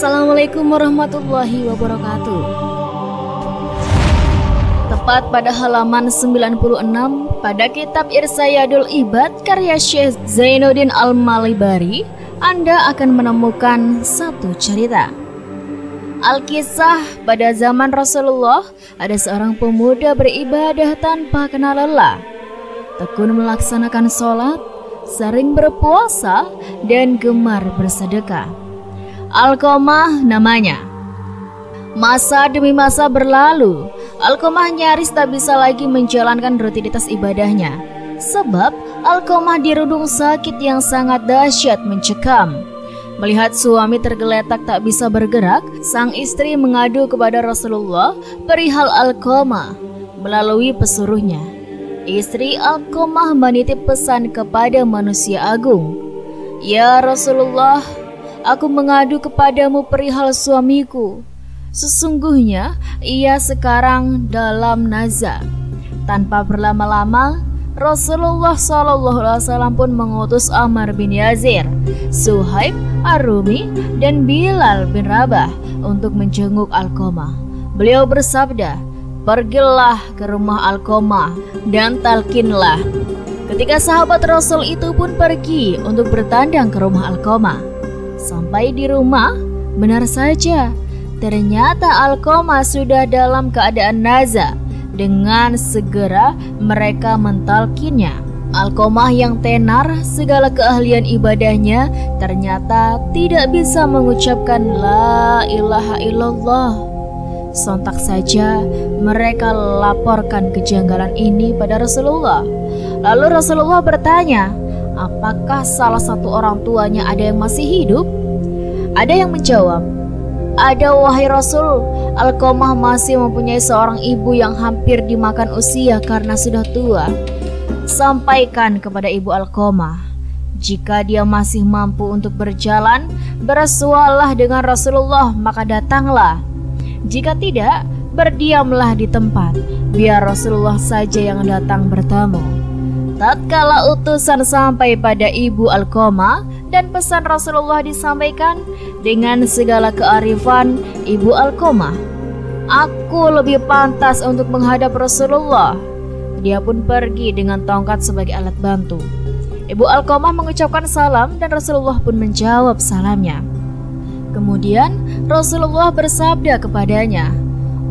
Assalamualaikum warahmatullahi wabarakatuh. Tepat pada halaman 96 pada kitab Irsayadul Ibad karya Syekh Zainuddin Al-Malibari, Anda akan menemukan satu cerita. Alkisah pada zaman Rasulullah, ada seorang pemuda beribadah tanpa kenal lelah. Tekun melaksanakan sholat, sering berpuasa, dan gemar bersedekah. Alqamah namanya. Masa demi masa berlalu, Alqamah nyaris tak bisa lagi menjalankan rutinitas ibadahnya, sebab Alqamah dirundung sakit yang sangat dahsyat mencekam. Melihat suami tergeletak tak bisa bergerak, sang istri mengadu kepada Rasulullah perihal Alqamah. Melalui pesuruhnya, istri Alqamah menitip pesan kepada manusia agung. Ya Rasulullah, aku mengadu kepadamu perihal suamiku. Sesungguhnya ia sekarang dalam naza. Tanpa berlama-lama, Rasulullah SAW pun mengutus Ammar bin Yasir, Suhaib Ar-Rumi, dan Bilal bin Rabah untuk menjenguk Alqamah. Beliau bersabda, "Pergilah ke rumah Alqamah dan talkinlah." Ketika sahabat Rasul itu pun pergi untuk bertandang ke rumah Alqamah. Sampai di rumah, benar saja, ternyata Alqamah sudah dalam keadaan naza. Dengan segera mereka mentalkinnya. Alqamah yang tenar segala keahlian ibadahnya ternyata tidak bisa mengucapkan la ilaha illallah. Sontak saja mereka laporkan kejanggalan ini pada Rasulullah. Lalu Rasulullah bertanya, apakah salah satu orang tuanya ada yang masih hidup? Ada yang menjawab, ada wahai Rasul, Alqamah masih mempunyai seorang ibu yang hampir dimakan usia karena sudah tua. Sampaikan kepada ibu Alqamah, jika dia masih mampu untuk berjalan, bersualah dengan Rasulullah, maka datanglah. Jika tidak, berdiamlah di tempat, biar Rasulullah saja yang datang bertamu. Tatkala utusan sampai pada ibu Alqamah dan pesan Rasulullah disampaikan, dengan segala kearifan ibu Alqamah, aku lebih pantas untuk menghadap Rasulullah. Dia pun pergi dengan tongkat sebagai alat bantu. Ibu Alqamah mengucapkan salam dan Rasulullah pun menjawab salamnya. Kemudian Rasulullah bersabda kepadanya,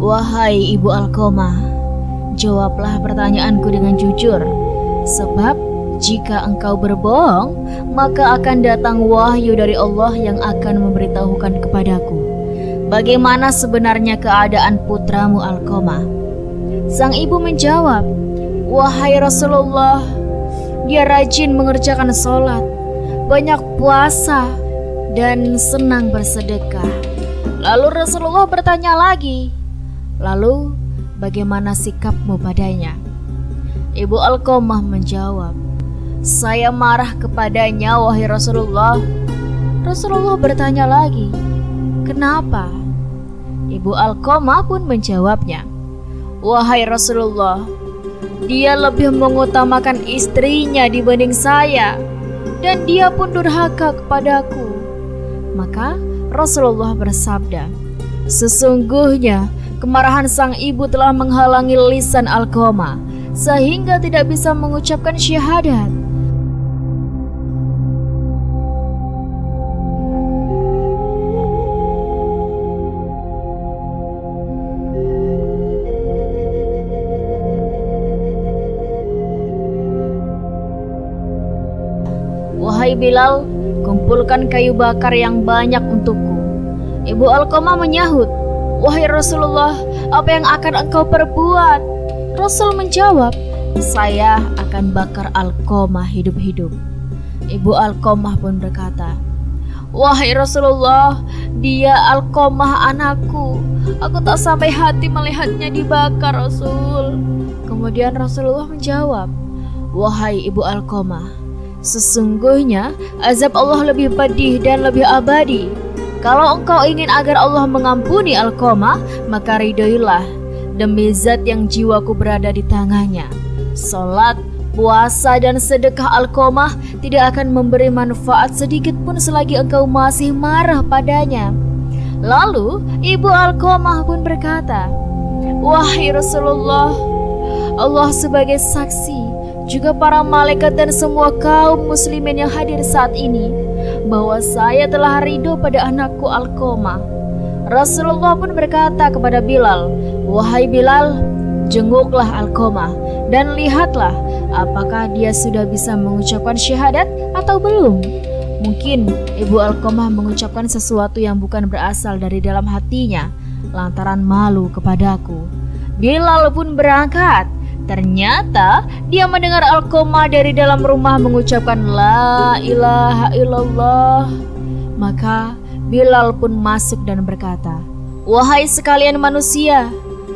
wahai ibu Alqamah, jawablah pertanyaanku dengan jujur, sebab jika engkau berbohong, maka akan datang wahyu dari Allah yang akan memberitahukan kepadaku bagaimana sebenarnya keadaan putramu Alqamah. Sang ibu menjawab, wahai Rasulullah, dia rajin mengerjakan sholat, banyak puasa, dan senang bersedekah. Lalu Rasulullah bertanya lagi, lalu bagaimana sikapmu padanya? Ibu Alqamah menjawab, saya marah kepadanya wahai Rasulullah. Rasulullah bertanya lagi, kenapa? Ibu Alqamah pun menjawabnya, wahai Rasulullah, dia lebih mengutamakan istrinya dibanding saya, dan dia pun durhaka kepadaku. Maka Rasulullah bersabda, sesungguhnya kemarahan sang ibu telah menghalangi lisan Alqamah sehingga tidak bisa mengucapkan syahadat. Wahai Bilal, kumpulkan kayu bakar yang banyak untukku. Ibu Alqamah menyahut, wahai Rasulullah, apa yang akan engkau perbuat? Rasul menjawab, saya akan bakar Alqamah hidup-hidup. Ibu Alqamah pun berkata, wahai Rasulullah, dia Alqamah anakku. Aku tak sampai hati melihatnya dibakar, Rasul. Kemudian Rasulullah menjawab, wahai ibu Alqamah, sesungguhnya azab Allah lebih pedih dan lebih abadi. Kalau engkau ingin agar Allah mengampuni Alqamah, maka ridhoilah, demi zat yang jiwaku berada di tangannya. Salat, puasa, dan sedekah Alqamah tidak akan memberi manfaat sedikit pun selagi engkau masih marah padanya. Lalu Ibu Alqamah pun berkata, "Wahai Rasulullah, Allah sebagai saksi, juga para malaikat dan semua kaum muslimin yang hadir saat ini, bahwa saya telah ridho pada anakku Alqamah." Rasulullah pun berkata kepada Bilal, "Wahai Bilal, jenguklah Alqamah dan lihatlah apakah dia sudah bisa mengucapkan syahadat atau belum. Mungkin Ibu Alqamah mengucapkan sesuatu yang bukan berasal dari dalam hatinya lantaran malu kepadaku." Bilal pun berangkat. Ternyata dia mendengar Alqamah dari dalam rumah mengucapkan la ilaha illallah. Maka Bilal pun masuk dan berkata, "Wahai sekalian manusia,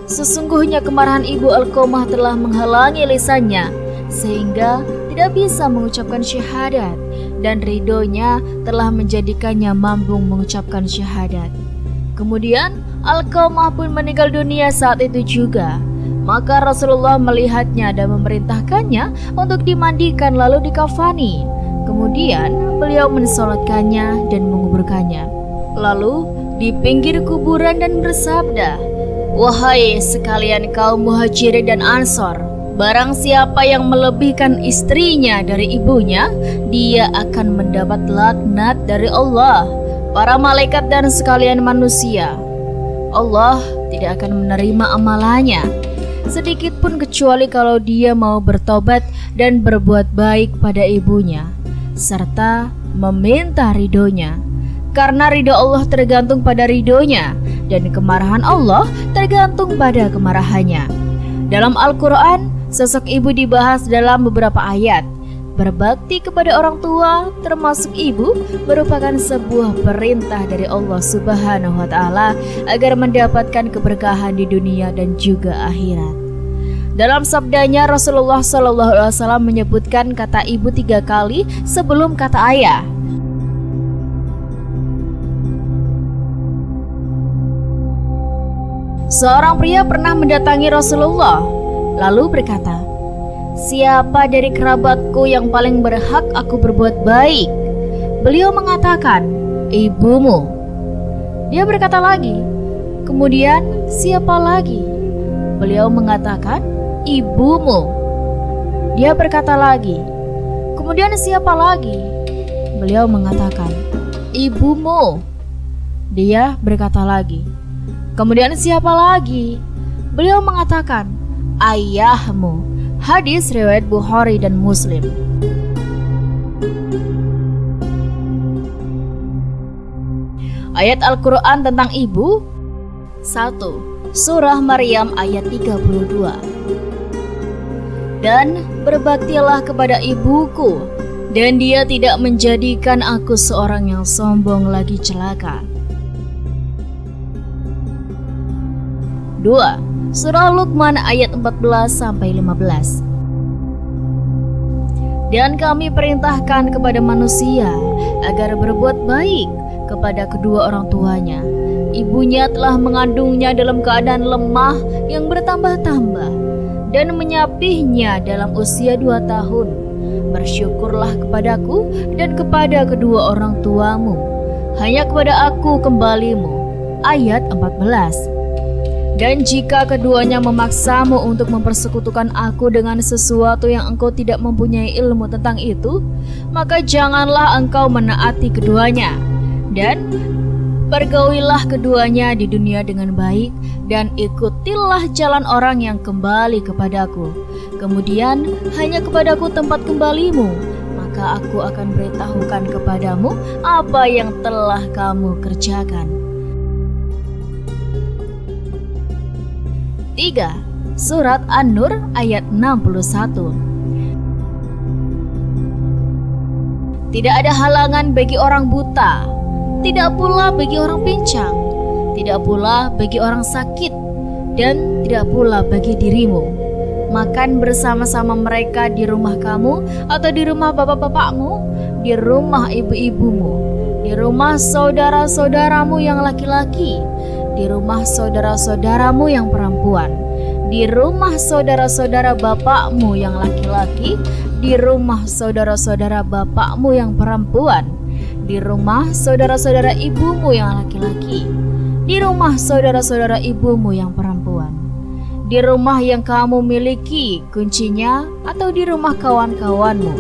sesungguhnya kemarahan Ibu Alqamah telah menghalangi lisannya sehingga tidak bisa mengucapkan syahadat, dan ridhonya telah menjadikannya mampu mengucapkan syahadat." Kemudian Alqamah pun meninggal dunia saat itu juga. Maka Rasulullah melihatnya dan memerintahkannya untuk dimandikan lalu dikafani. Kemudian beliau mensolatkannya dan menguburkannya. Lalu di pinggir kuburan dan bersabda, "Wahai sekalian kaum Muhajirin dan Ansor, barang siapa yang melebihkan istrinya dari ibunya, dia akan mendapat laknat dari Allah, para malaikat dan sekalian manusia. Allah tidak akan menerima amalannya sedikit pun kecuali kalau dia mau bertobat dan berbuat baik pada ibunya serta meminta ridhonya. Karena ridho Allah tergantung pada ridhonya dan kemarahan Allah tergantung pada kemarahannya." Dalam Al-Quran, sosok ibu dibahas dalam beberapa ayat. Berbakti kepada orang tua, termasuk ibu, merupakan sebuah perintah dari Allah Subhanahu wa Ta'ala agar mendapatkan keberkahan di dunia dan juga akhirat. Dalam sabdanya, Rasulullah SAW menyebutkan kata ibu 3 kali sebelum kata ayah. Seorang pria pernah mendatangi Rasulullah lalu berkata, "Siapa dari kerabatku yang paling berhak aku berbuat baik?" Beliau mengatakan, "Ibumu." Dia berkata lagi, "Kemudian siapa lagi?" Beliau mengatakan, "Ibumu." Dia berkata lagi, "Kemudian siapa lagi?" Beliau mengatakan, "Ibumu." Dia berkata lagi, "Kemudian siapa lagi?" Beliau mengatakan, "Ayahmu." Hadis riwayat Bukhari dan Muslim. Ayat Al-Quran tentang ibu. 1. Surah Maryam ayat 32. "Dan berbaktilah kepada ibuku, dan dia tidak menjadikan aku seorang yang sombong lagi celaka." 2. Surah Luqman ayat 14-15. "Dan kami perintahkan kepada manusia agar berbuat baik kepada kedua orang tuanya. Ibunya telah mengandungnya dalam keadaan lemah yang bertambah-tambah dan menyapihnya dalam usia 2 tahun. Bersyukurlah kepadaku dan kepada kedua orang tuamu. Hanya kepada aku kembalimu." Ayat 14. "Dan jika keduanya memaksamu untuk mempersekutukan aku dengan sesuatu yang engkau tidak mempunyai ilmu tentang itu, maka janganlah engkau menaati keduanya. Dan pergaulilah keduanya di dunia dengan baik, dan ikutilah jalan orang yang kembali kepadaku. Kemudian hanya kepadaku tempat kembalimu, maka aku akan beritahukan kepadamu apa yang telah kamu kerjakan." 3. Surat An-Nur ayat 61. "Tidak ada halangan bagi orang buta, tidak pula bagi orang pincang, tidak pula bagi orang sakit, dan tidak pula bagi dirimu. Makan bersama-sama mereka di rumah kamu atau di rumah bapak-bapakmu, di rumah ibu-ibumu, di rumah saudara-saudaramu yang laki-laki, di rumah saudara-saudaramu yang perempuan, di rumah saudara-saudara bapakmu yang laki-laki, di rumah saudara-saudara bapakmu yang perempuan, di rumah saudara-saudara ibumu yang laki-laki, di rumah saudara-saudara ibumu yang perempuan, di rumah yang kamu miliki kuncinya, atau di rumah kawan-kawanmu.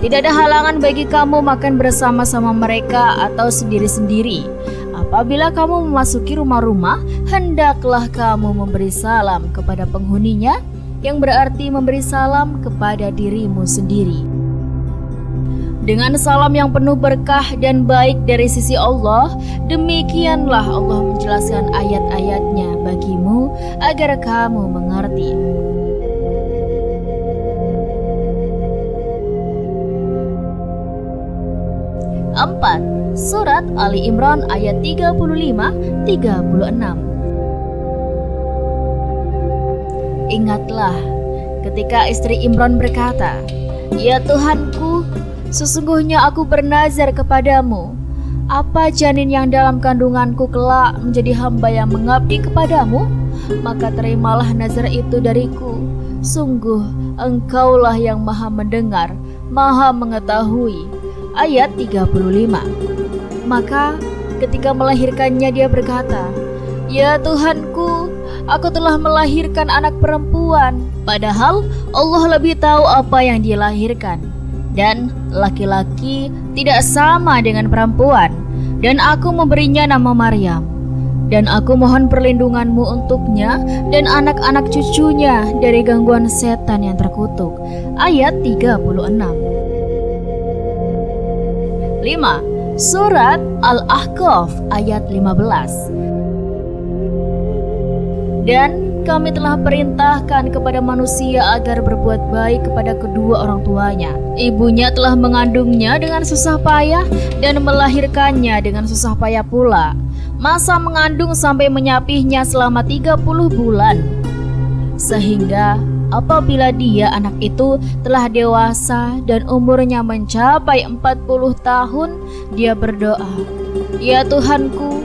Tidak ada halangan bagi kamu makan bersama-sama mereka atau sendiri-sendiri. Apabila kamu memasuki rumah-rumah, hendaklah kamu memberi salam kepada penghuninya, yang berarti memberi salam kepada dirimu sendiri. Dengan salam yang penuh berkah dan baik dari sisi Allah, demikianlah Allah menjelaskan ayat-ayatnya bagimu agar kamu mengerti. Empat, Surat Ali Imran ayat 35-36. Ingatlah ketika istri Imran berkata, "Ya Tuhanku, sesungguhnya aku bernazar kepadamu, apa janin yang dalam kandunganku kelak menjadi hamba yang mengabdi kepadamu, maka terimalah nazar itu dariku. Sungguh engkaulah yang maha mendengar, maha mengetahui." Ayat 35. Maka ketika melahirkannya dia berkata, "Ya Tuhanku, aku telah melahirkan anak perempuan." Padahal Allah lebih tahu apa yang dia lahirkan. Dan laki-laki tidak sama dengan perempuan. Dan aku memberinya nama Maryam. Dan aku mohon perlindunganmu untuknya dan anak-anak cucunya dari gangguan setan yang terkutuk. Ayat 36. 5. Surat Al-Ahqaf ayat 15. Dan kami telah perintahkan kepada manusia agar berbuat baik kepada kedua orang tuanya. Ibunya telah mengandungnya dengan susah payah dan melahirkannya dengan susah payah pula. Masa mengandung sampai menyapihnya selama 30 bulan. Sehingga apabila dia anak itu telah dewasa dan umurnya mencapai 40 tahun, dia berdoa, "Ya Tuhanku,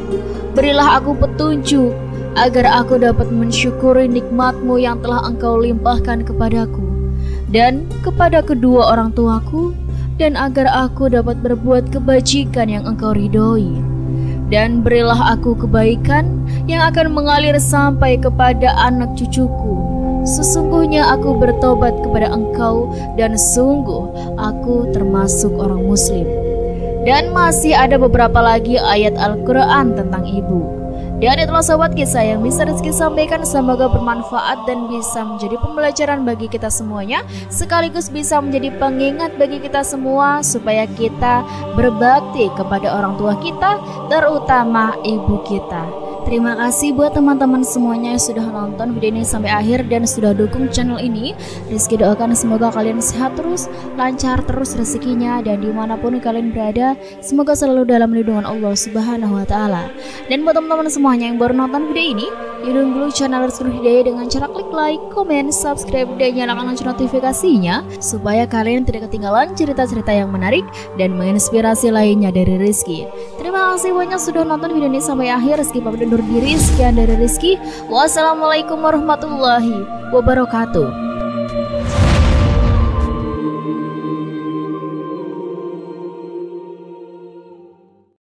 berilah aku petunjuk agar aku dapat mensyukuri nikmat-Mu yang telah Engkau limpahkan kepadaku dan kepada kedua orang tuaku, dan agar aku dapat berbuat kebajikan yang Engkau ridhoi. Dan berilah aku kebaikan yang akan mengalir sampai kepada anak cucuku. Sesungguhnya aku bertobat kepada Engkau dan sungguh aku termasuk orang muslim." Dan masih ada beberapa lagi ayat Al-Quran tentang ibu. Dan itulah sahabat kisah yang bisa Rizky sampaikan, semoga bermanfaat dan bisa menjadi pembelajaran bagi kita semuanya, sekaligus bisa menjadi pengingat bagi kita semua supaya kita berbakti kepada orang tua kita, terutama ibu kita. Terima kasih buat teman-teman semuanya yang sudah nonton video ini sampai akhir dan sudah dukung channel ini. Rizky doakan semoga kalian sehat terus, lancar terus rezekinya, dan dimanapun kalian berada, semoga selalu dalam lindungan Allah Subhanahu wa Ta'ala. Dan buat teman-teman semuanya yang baru nonton video ini, dukung dulu channel Rizky Hidayah dengan cara klik like, komen, subscribe, dan nyalakan lonceng notifikasinya supaya kalian tidak ketinggalan cerita-cerita yang menarik dan menginspirasi lainnya dari Rizky. Terima kasih banyak sudah nonton video ini sampai akhir. Rizky pamit undur diri. Sekian dari Rizky. Wassalamualaikum warahmatullahi wabarakatuh.